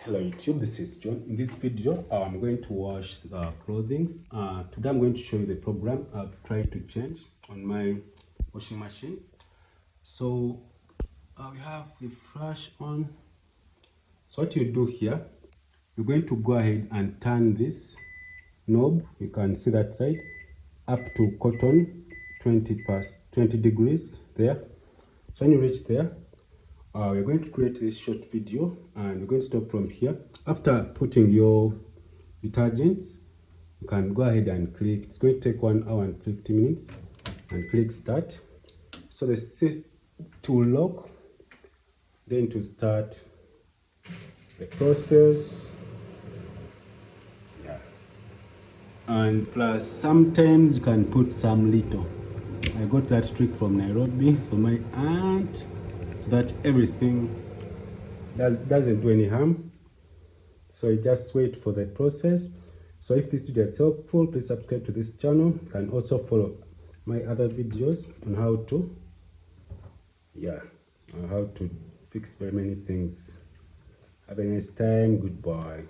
Hello YouTube, this is John. In this video I'm going to wash the clothing. Today I'm going to show you the program I've tried to change on my washing machine. So we have the flash on. So what you do here, you're going to go ahead and turn this knob, you can see that side, up to cotton 20 degrees there. So when you reach there, we're going to create this short video and we're going to stop from here. After putting your detergents, you can go ahead and click. It's going to take 1 hour and 50 minutes and click start. So this is to lock, then to start the process. Yeah. And plus sometimes you can put some little. I got that trick from Nairobi from my aunt, so that everything doesn't do any harm. So you just wait for the process. So if this video is helpful, please subscribe to this channel. You can also follow my other videos on how to fix very many things. Have a nice time. Goodbye.